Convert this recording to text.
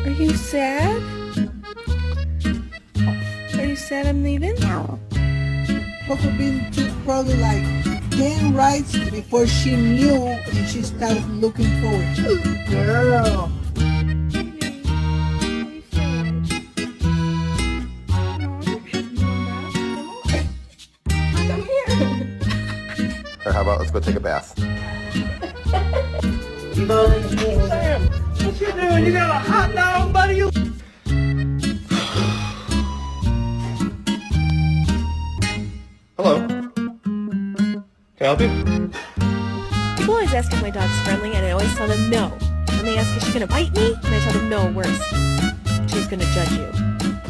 Are you sad? Are you sad I'm leaving? Coco Bean took probably like 10 rides before she knew and she started looking forward. Girl. Or how about let's go take a bath? Sam, what you doing? You got a hot dog, buddy? Hello. Can I help you? People always ask if my dog's friendly, and I always tell them no. And they ask, is she gonna bite me? And I tell them no, worse. She's gonna judge you.